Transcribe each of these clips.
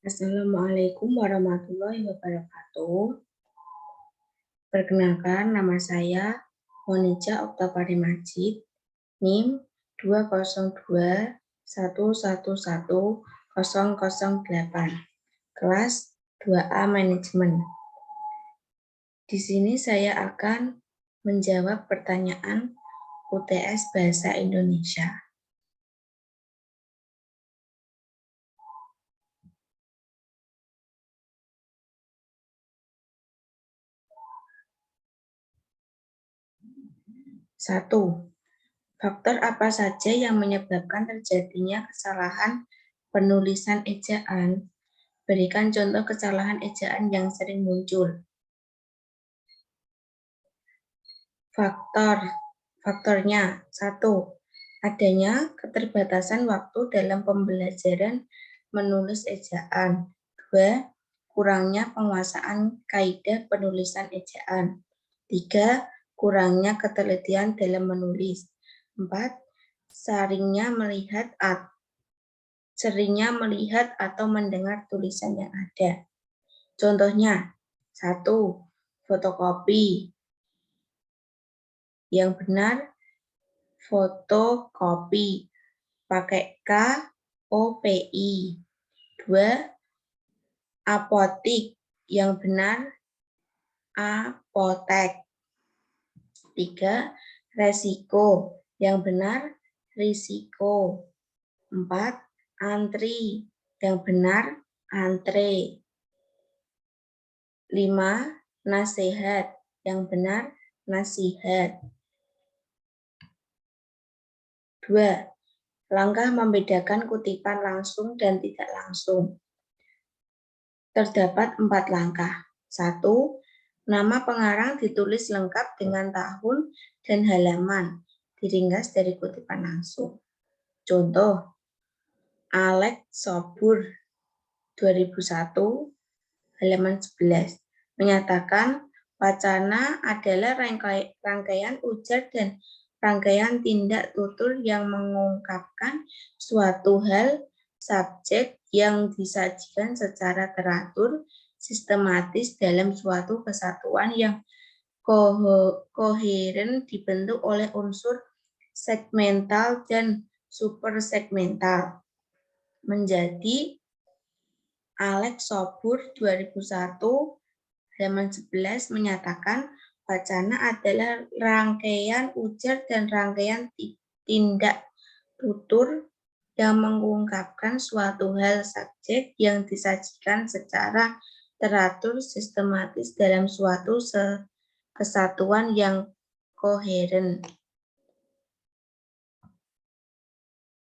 Assalamualaikum warahmatullahi wabarakatuh. Perkenalkan, nama saya Monija Oktapari Majid, NIM 202111008, kelas 2A Manajemen. Di sini saya akan menjawab pertanyaan UTS Bahasa Indonesia. Satu, faktor apa saja yang menyebabkan terjadinya kesalahan penulisan ejaan? Berikan contoh kesalahan ejaan yang sering muncul. Faktornya, 1. Adanya keterbatasan waktu dalam pembelajaran menulis ejaan. 2. Kurangnya penguasaan kaidah penulisan ejaan. 3. Kurangnya ketelitian dalam menulis. 4. Seringnya melihat atau mendengar tulisan yang ada. Contohnya, 1. Fotokopi. Yang benar, fotokopi. Pakai KOPI. 2. Apotik. Yang benar, apotek. 3. Resiko. Yang benar, risiko. 4. Antri. Yang benar, antre. 5. Nasihat. Yang benar, nasihat. 2. Langkah membedakan kutipan langsung dan tidak langsung. Terdapat 4 langkah. 1. Nama pengarang ditulis lengkap dengan tahun dan halaman, diringkas dari kutipan langsung. Contoh, Alex Sobur 2001, halaman 11, menyatakan wacana adalah rangkaian ujar dan rangkaian tindak tutur yang mengungkapkan suatu hal subjek yang disajikan secara teratur, sistematis dalam suatu kesatuan yang koheren dibentuk oleh unsur segmental dan supersegmental. Menjadi Alex Sobur 2001 halaman 11 menyatakan wacana adalah rangkaian ujar dan rangkaian tindak tutur yang mengungkapkan suatu hal subjek yang disajikan secara teratur sistematis dalam suatu kesatuan yang koheren.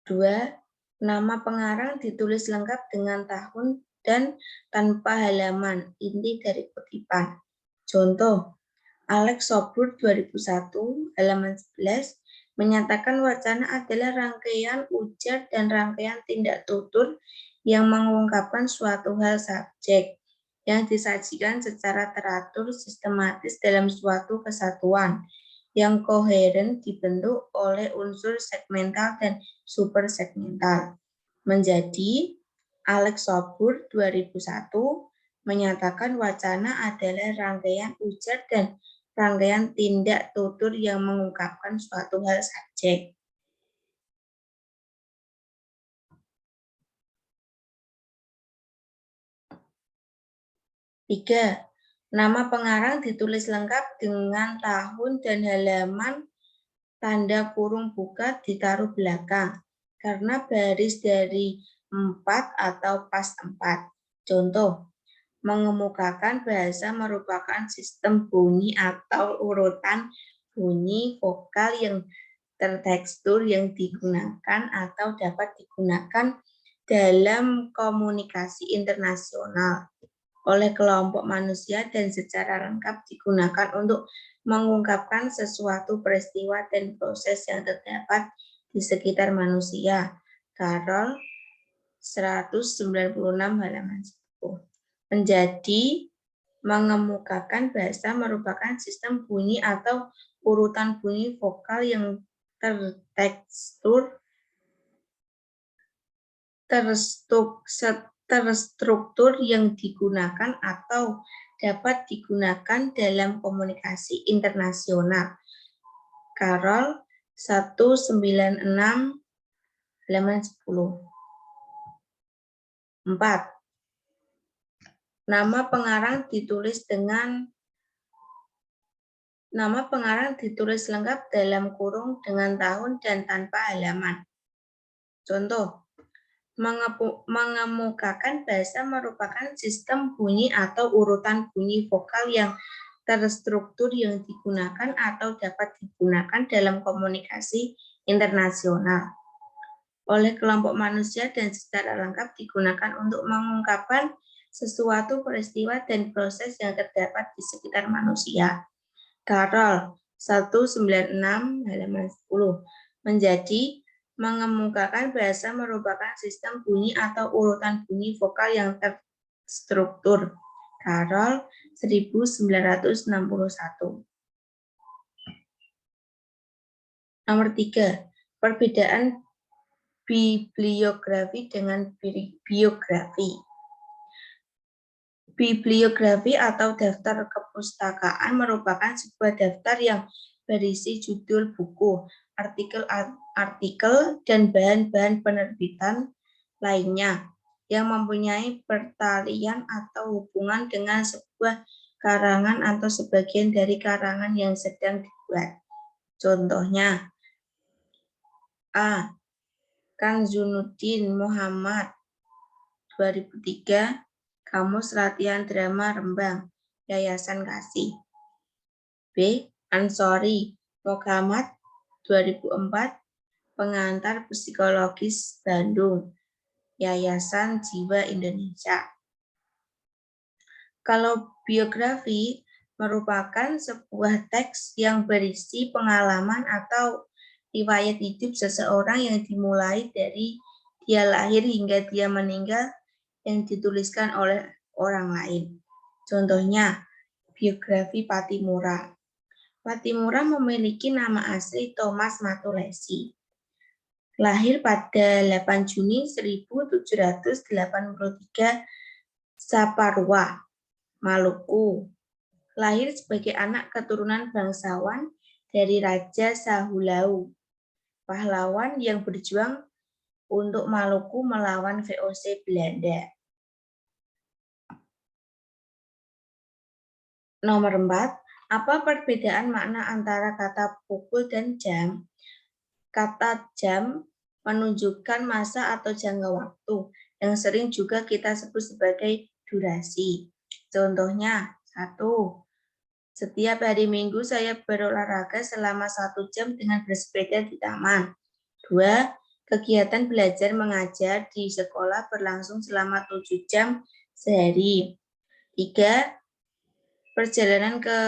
2. Nama pengarang ditulis lengkap dengan tahun dan tanpa halaman inti dari kutipan. Contoh, Alex Sobur 2001 halaman 11 menyatakan wacana adalah rangkaian ujar dan rangkaian tindak tutur yang mengungkapkan suatu hal subjek yang disajikan secara teratur sistematis dalam suatu kesatuan yang koheren dibentuk oleh unsur segmental dan supersegmental. Menjadi Alex Sobur 2001 menyatakan wacana adalah rangkaian ujar dan rangkaian tindak tutur yang mengungkapkan suatu hal subjek. Tiga, nama pengarang ditulis lengkap dengan tahun dan halaman, tanda kurung buka ditaruh belakang, karena baris dari 4 atau pas 4. Contoh, mengemukakan bahasa merupakan sistem bunyi atau urutan bunyi vokal yang tertekstur yang digunakan atau dapat digunakan dalam komunikasi internasional oleh kelompok manusia dan secara lengkap digunakan untuk mengungkapkan sesuatu peristiwa dan proses yang terdapat di sekitar manusia. Carol 196 halaman 10. Menjadi mengemukakan bahasa merupakan sistem bunyi atau urutan bunyi vokal yang terstruktur terstruktur yang digunakan atau dapat digunakan dalam komunikasi internasional. Carol 196 halaman 10. 4. Nama pengarang ditulis lengkap dalam kurung dengan tahun dan tanpa halaman. Contoh, mengemukakan bahasa merupakan sistem bunyi atau urutan bunyi vokal yang terstruktur yang digunakan atau dapat digunakan dalam komunikasi internasional oleh kelompok manusia dan secara lengkap digunakan untuk mengungkapkan sesuatu peristiwa dan proses yang terdapat di sekitar manusia. Carol 196 halaman 10. Menjadi mengemukakan bahasa merupakan sistem bunyi atau urutan bunyi vokal yang terstruktur. Carol 1961. Nomor 3. Perbedaan bibliografi dengan biografi. Bibliografi atau daftar kepustakaan merupakan sebuah daftar yang berisi judul buku, artikel, dan bahan-bahan penerbitan lainnya yang mempunyai pertalian atau hubungan dengan sebuah karangan atau sebagian dari karangan yang sedang dibuat. Contohnya, A. Kanzunuddin Muhammad 2003 Kamus Latihan Drama Rembang Yayasan Kasih. B. Ansori Muhammad 2004 Pengantar Psikologis Bandung Yayasan Jiwa Indonesia. Kalau biografi merupakan sebuah teks yang berisi pengalaman atau riwayat hidup seseorang yang dimulai dari dia lahir hingga dia meninggal yang dituliskan oleh orang lain. Contohnya, biografi Pattimura. Pattimura memiliki nama asli Thomas Matulesi. Lahir pada 8 Juni 1783 Saparua, Maluku. Lahir sebagai anak keturunan bangsawan dari Raja Sahulau, pahlawan yang berjuang untuk Maluku melawan VOC Belanda. Nomor 4. Apa perbedaan makna antara kata pukul dan jam? Kata jam menunjukkan masa atau jangka waktu yang sering juga kita sebut sebagai durasi. Contohnya, 1. Setiap hari Minggu saya berolahraga selama 1 jam dengan bersepeda di taman. 2. Kegiatan belajar mengajar di sekolah berlangsung selama 7 jam sehari. 3. Perjalanan ke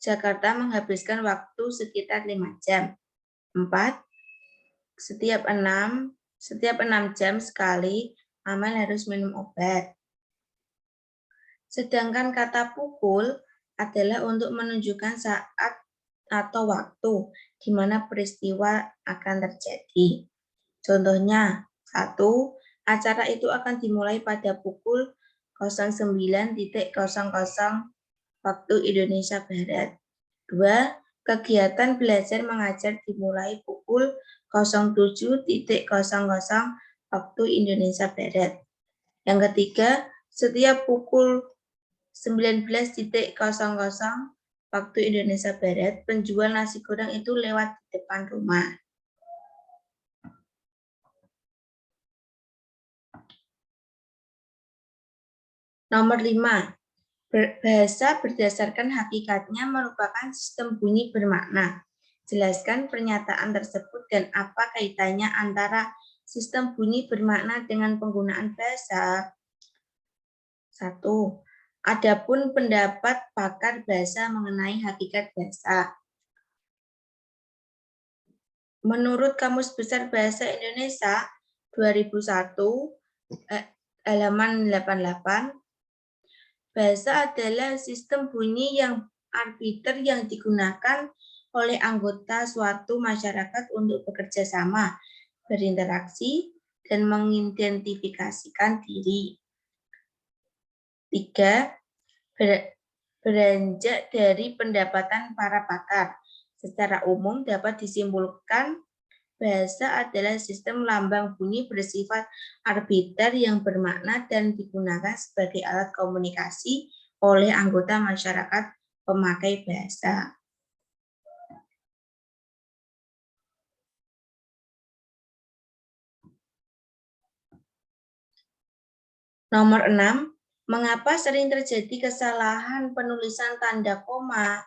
Jakarta menghabiskan waktu sekitar 5 jam. 4. Setiap 6 jam sekali, Amel harus minum obat. Sedangkan kata pukul adalah untuk menunjukkan saat atau waktu di mana peristiwa akan terjadi. Contohnya, 1. Acara itu akan dimulai pada pukul 09.00 waktu Indonesia Barat. 2. Kegiatan belajar mengajar dimulai pukul 07.00 waktu Indonesia Barat. Yang ketiga, setiap pukul 19.00 waktu Indonesia Barat, penjual nasi goreng itu lewat di depan rumah. Nomor 5. Bahasa berdasarkan hakikatnya merupakan sistem bunyi bermakna. Jelaskan pernyataan tersebut dan apa kaitannya antara sistem bunyi bermakna dengan penggunaan bahasa. 1. Adapun pendapat pakar bahasa mengenai hakikat bahasa. Menurut Kamus Besar Bahasa Indonesia 2001 halaman 88, bahasa adalah sistem bunyi yang arbiter yang digunakan oleh anggota suatu masyarakat untuk bekerja sama, berinteraksi, dan mengidentifikasikan diri. 3. Beranjak dari pendapatan para pakar. Secara umum dapat disimpulkan bahasa adalah sistem lambang bunyi bersifat arbiter yang bermakna dan digunakan sebagai alat komunikasi oleh anggota masyarakat pemakai bahasa. Nomor 6. Mengapa sering terjadi kesalahan penulisan tanda koma?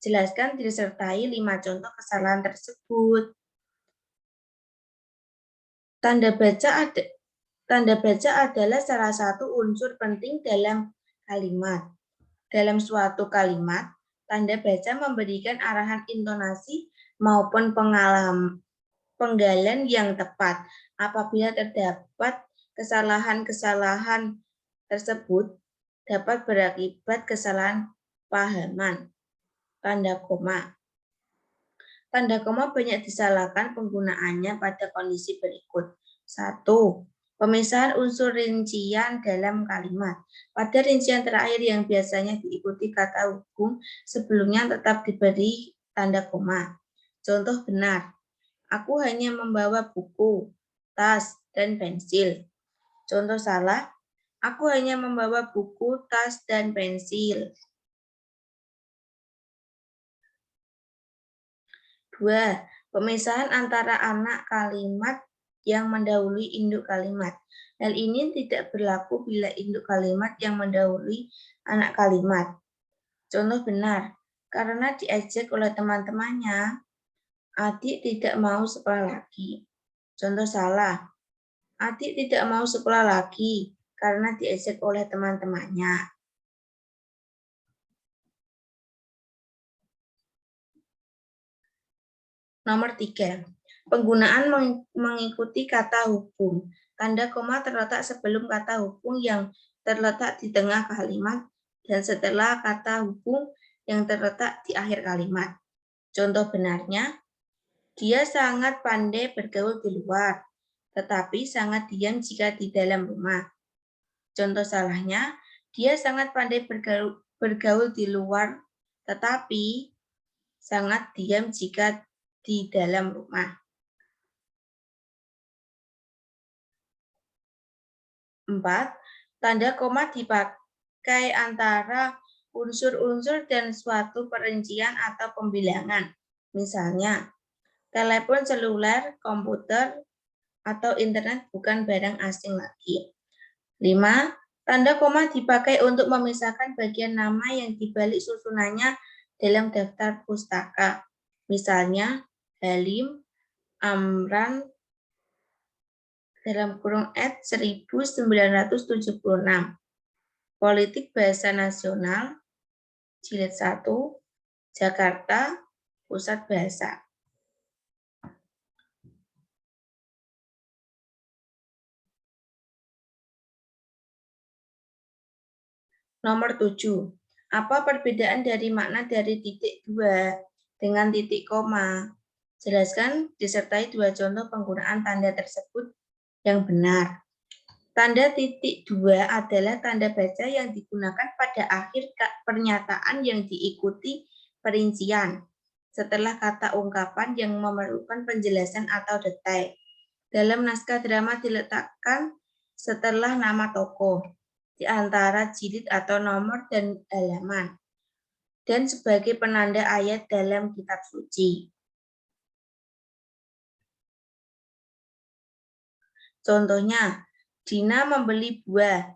Jelaskan disertai 5 contoh kesalahan tersebut. Tanda baca adalah salah satu unsur penting dalam kalimat. Dalam suatu kalimat, tanda baca memberikan arahan intonasi maupun penggalan yang tepat. Apabila terdapat kesalahan-kesalahan tersebut, dapat berakibat kesalahan pahaman. Tanda koma. Tanda koma banyak disalahkan penggunaannya pada kondisi berikut. 1. Pemisahan unsur rincian dalam kalimat. Pada rincian terakhir yang biasanya diikuti kata hubung, sebelumnya tetap diberi tanda koma. Contoh benar. Aku hanya membawa buku, tas, dan pensil. Contoh salah. Aku hanya membawa buku, tas, dan pensil. 2. Pemisahan antara anak kalimat yang mendahului induk kalimat. Hal ini tidak berlaku bila induk kalimat yang mendahului anak kalimat. Contoh benar, karena diajak oleh teman-temannya, adik tidak mau sekolah lagi. Contoh salah, adik tidak mau sekolah lagi karena diajak oleh teman-temannya. Nomor 3. Penggunaan mengikuti kata hubung. Tanda koma terletak sebelum kata hubung yang terletak di tengah kalimat dan setelah kata hubung yang terletak di akhir kalimat. Contoh benarnya, dia sangat pandai bergaul di luar, tetapi sangat diam jika di dalam rumah. Contoh salahnya, dia sangat pandai bergaul di luar, tetapi sangat diam jika di dalam rumah. 4. Tanda koma dipakai antara unsur-unsur dan suatu perincian atau pembilangan. Misalnya, telepon seluler, komputer, atau internet bukan barang asing lagi. 5. Tanda koma dipakai untuk memisahkan bagian nama yang dibalik susunannya dalam daftar pustaka. Misalnya, Halim, Amran, dalam kurung @ 1976. Politik Bahasa Nasional, Jilid 1, Jakarta, Pusat Bahasa. Nomor 7. Apa perbedaan dari makna dari titik 2 dengan titik koma? Jelaskan disertai 2 contoh penggunaan tanda tersebut yang benar. Tanda titik 2 adalah tanda baca yang digunakan pada akhir pernyataan yang diikuti perincian setelah kata ungkapan yang memerlukan penjelasan atau detail. Dalam naskah drama diletakkan setelah nama tokoh, di antara jilid atau nomor dan halaman, dan sebagai penanda ayat dalam kitab suci. Contohnya, Dina membeli buah,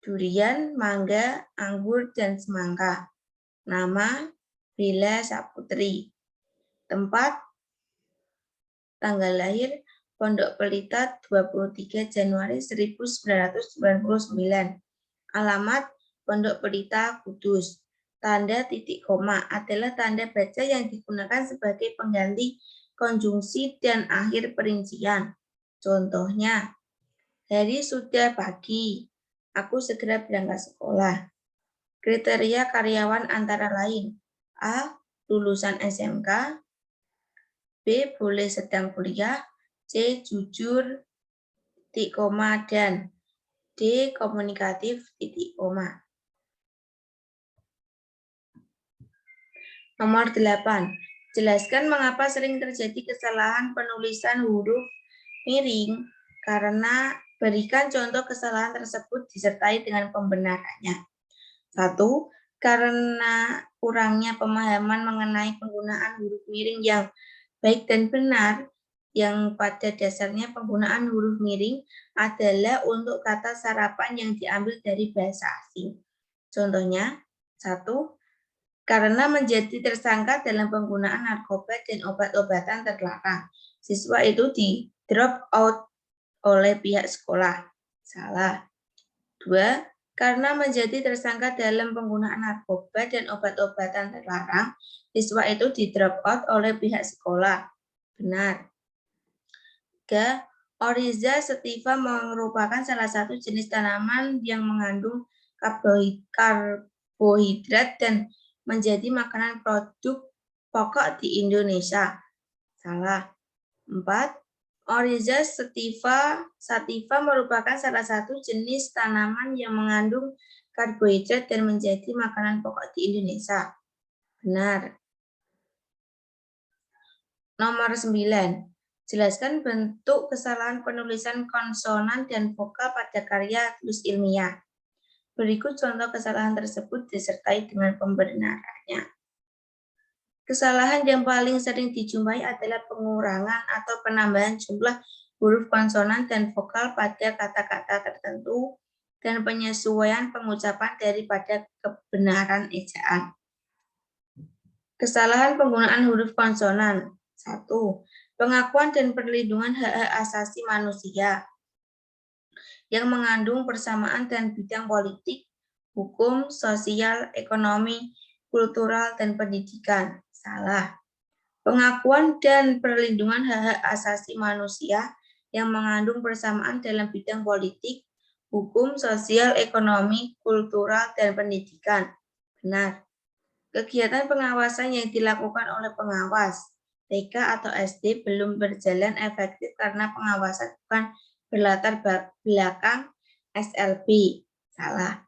durian, mangga, anggur, dan semangka. Nama, Bella Saputri. Tempat, tanggal lahir, Pondok Pelita 23 Januari 1999. Alamat, Pondok Pelita, Kudus. Tanda titik koma adalah tanda baca yang digunakan sebagai pengganti konjungsi dan akhir perincian. Contohnya, hari sudah pagi, aku segera berangkat sekolah. Kriteria karyawan antara lain, A. Lulusan SMK, B. Boleh sedang kuliah, C. Jujur, titik koma, dan D. Komunikatif titik koma. Nomor 8. Jelaskan mengapa sering terjadi kesalahan penulisan huruf miring karena berikan contoh kesalahan tersebut disertai dengan pembenarannya. 1. Karena kurangnya pemahaman mengenai penggunaan huruf miring yang baik dan benar, yang pada dasarnya penggunaan huruf miring adalah untuk kata sarapan yang diambil dari bahasa asing. Contohnya, 1. Karena menjadi tersangka dalam penggunaan narkoba dan obat-obatan terlarang, siswa itu di-drop out oleh pihak sekolah. Salah. 2. Karena menjadi tersangka dalam penggunaan narkoba dan obat-obatan terlarang, siswa itu di-drop out oleh pihak sekolah. Benar. 3. Oryza sativa merupakan salah satu jenis tanaman yang mengandung karbohidrat dan menjadi makanan produk pokok di Indonesia. Salah. 4. Oryza sativa merupakan salah satu jenis tanaman yang mengandung karbohidrat dan menjadi makanan pokok di Indonesia. Benar. Nomor 9. Jelaskan bentuk kesalahan penulisan konsonan dan vokal pada karya tulis ilmiah. Berikut contoh kesalahan tersebut disertai dengan pembenarannya. Kesalahan yang paling sering dijumpai adalah pengurangan atau penambahan jumlah huruf konsonan dan vokal pada kata-kata tertentu dan penyesuaian pengucapan daripada kebenaran ejaan. Kesalahan penggunaan huruf konsonan. 1. Pengakuan dan perlindungan hak-hak asasi manusia yang mengandung persamaan dan bidang politik, hukum, sosial, ekonomi, kultural, dan pendidikan. Salah. Pengakuan dan perlindungan hak-hak asasi manusia yang mengandung persamaan dalam bidang politik, hukum, sosial, ekonomi, kultural, dan pendidikan. Benar. Kegiatan pengawasan yang dilakukan oleh pengawas TK atau SD belum berjalan efektif karena pengawasan bukan berlatar belakang SLB. Salah.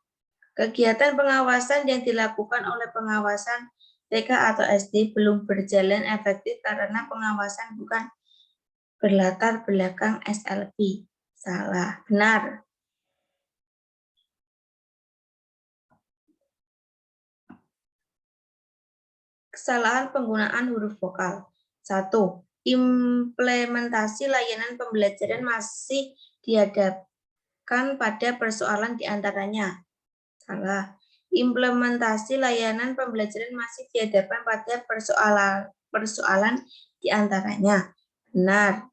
Kegiatan pengawasan yang dilakukan oleh pengawasan TK atau SD belum berjalan efektif karena pengawasan bukan berlatar belakang SLB. Salah. Benar. Kesalahan penggunaan huruf vokal. 1. Implementasi layanan pembelajaran masih dihadapkan pada persoalan diantaranya. Salah. Implementasi layanan pembelajaran masih dihadapkan pada persoalan diantaranya. Benar.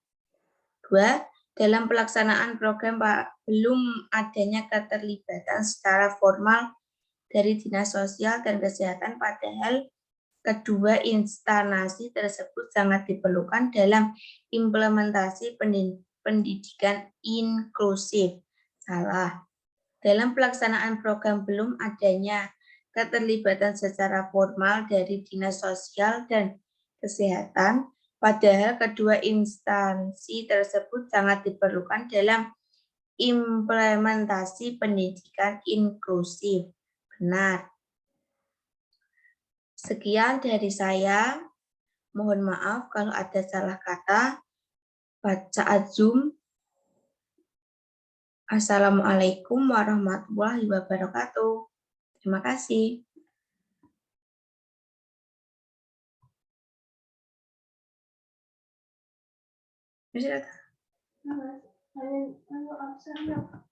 2. Dalam pelaksanaan program belum adanya keterlibatan secara formal dari Dinas Sosial dan Kesehatan, padahal kedua instansi tersebut sangat diperlukan dalam implementasi pendidikan inklusif. Salah. Dalam pelaksanaan program belum adanya keterlibatan secara formal dari Dinas Sosial dan Kesehatan, padahal kedua instansi tersebut sangat diperlukan dalam implementasi pendidikan inklusif. Benar. Sekian dari saya. Mohon maaf kalau ada salah kata. Bacaan Zoom. Assalamualaikum warahmatullahi wabarakatuh. Terima kasih. Bisa